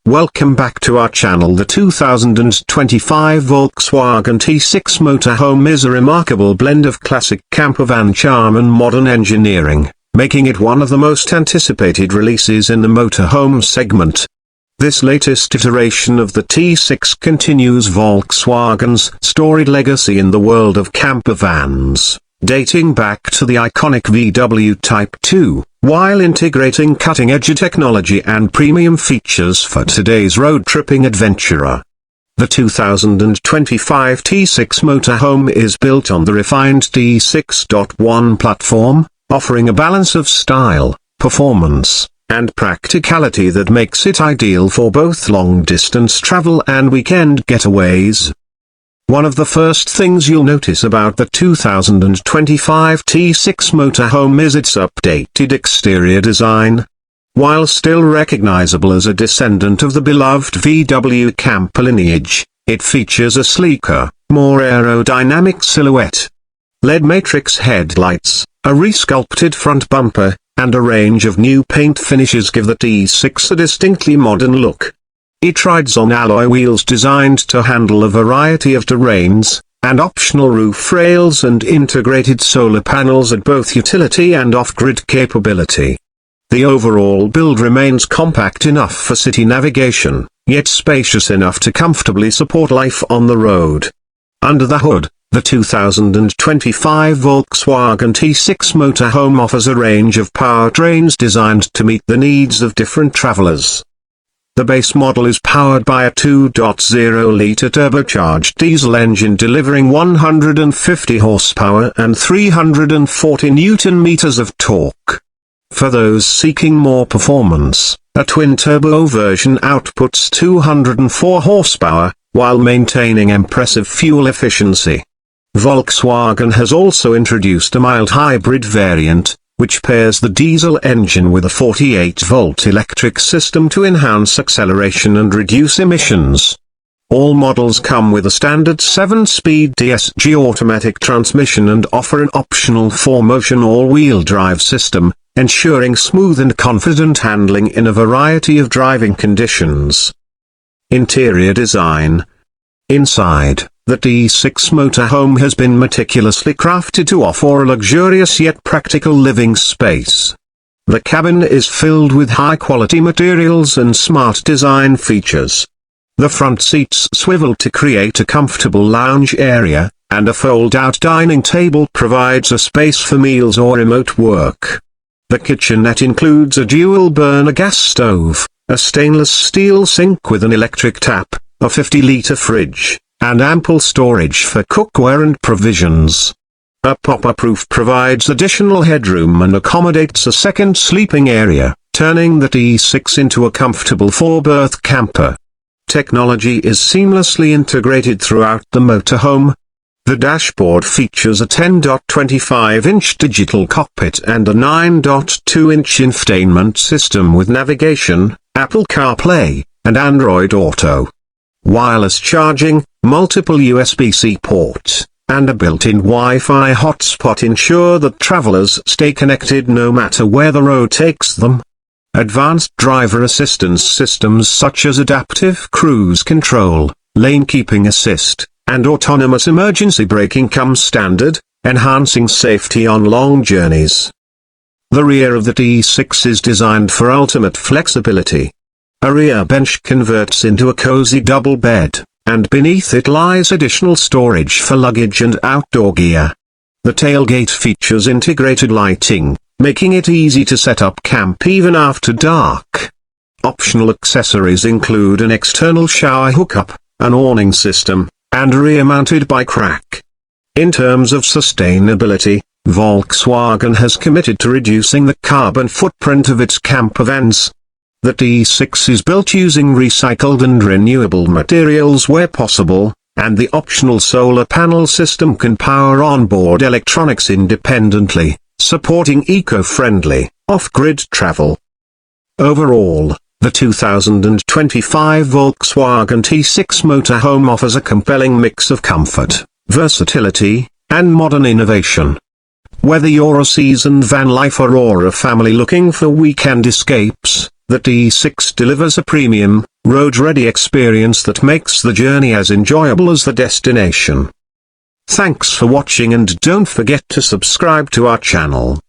Welcome back to our channel. The 2025 Volkswagen T6 Motorhome is a remarkable blend of classic campervan charm and modern engineering, making it one of the most anticipated releases in the motorhome segment. This latest iteration of the T6 continues Volkswagen's storied legacy in the world of campervans, dating back to the iconic VW Type 2. While integrating cutting-edge technology and premium features for today's road-tripping adventurer. The 2025 T6 Motorhome is built on the refined T6.1 platform, offering a balance of style, performance, and practicality that makes it ideal for both long-distance travel and weekend getaways. One of the first things you'll notice about the 2025 T6 Motorhome is its updated exterior design. While still recognizable as a descendant of the beloved VW camper lineage, it features a sleeker, more aerodynamic silhouette. LED matrix headlights, a resculpted front bumper, and a range of new paint finishes give the T6 a distinctly modern look. It rides on alloy wheels designed to handle a variety of terrains, and optional roof rails and integrated solar panels at both utility and off-grid capability. The overall build remains compact enough for city navigation, yet spacious enough to comfortably support life on the road. Under the hood, the 2025 Volkswagen T6 Motorhome offers a range of powertrains designed to meet the needs of different travelers. The base model is powered by a 2.0-liter turbocharged diesel engine delivering 150 horsepower and 340 Nm of torque. For those seeking more performance, a twin-turbo version outputs 204 horsepower, while maintaining impressive fuel efficiency. Volkswagen has also introduced a mild hybrid variant, which pairs the diesel engine with a 48-volt electric system to enhance acceleration and reduce emissions. All models come with a standard 7-speed DSG automatic transmission and offer an optional 4-motion all-wheel drive system, ensuring smooth and confident handling in a variety of driving conditions. Interior design. Inside, the T6 Motorhome has been meticulously crafted to offer a luxurious yet practical living space. The cabin is filled with high-quality materials and smart design features. The front seats swivel to create a comfortable lounge area, and a fold-out dining table provides a space for meals or remote work. The kitchenette includes a dual-burner gas stove, a stainless steel sink with an electric tap, a 50-liter fridge, and ample storage for cookware and provisions. A pop-up roof provides additional headroom and accommodates a second sleeping area, turning the T6 into a comfortable 4-berth camper. Technology is seamlessly integrated throughout the motorhome. The dashboard features a 10.25-inch digital cockpit and a 9.2-inch infotainment system with navigation, Apple CarPlay, and Android Auto. Wireless charging, multiple USB-C ports, and a built-in Wi-Fi hotspot ensure that travelers stay connected no matter where the road takes them. Advanced driver assistance systems such as adaptive cruise control, lane keeping assist, and autonomous emergency braking come standard, enhancing safety on long journeys. The rear of the T6 is designed for ultimate flexibility. A rear bench converts into a cozy double bed, and beneath it lies additional storage for luggage and outdoor gear. The tailgate features integrated lighting, making it easy to set up camp even after dark. Optional accessories include an external shower hookup, an awning system, and a rear-mounted bike rack. In terms of sustainability, Volkswagen has committed to reducing the carbon footprint of its campervans. The T6 is built using recycled and renewable materials where possible, and the optional solar panel system can power onboard electronics independently, supporting eco-friendly, off-grid travel. Overall, The 2025 Volkswagen T6 Motorhome offers a compelling mix of comfort, versatility, and modern innovation. Whether you're a seasoned van lifer or a family looking for weekend escapes, the T6 delivers a premium, road-ready experience that makes the journey as enjoyable as the destination. Thanks for watching, and don't forget to subscribe to our channel.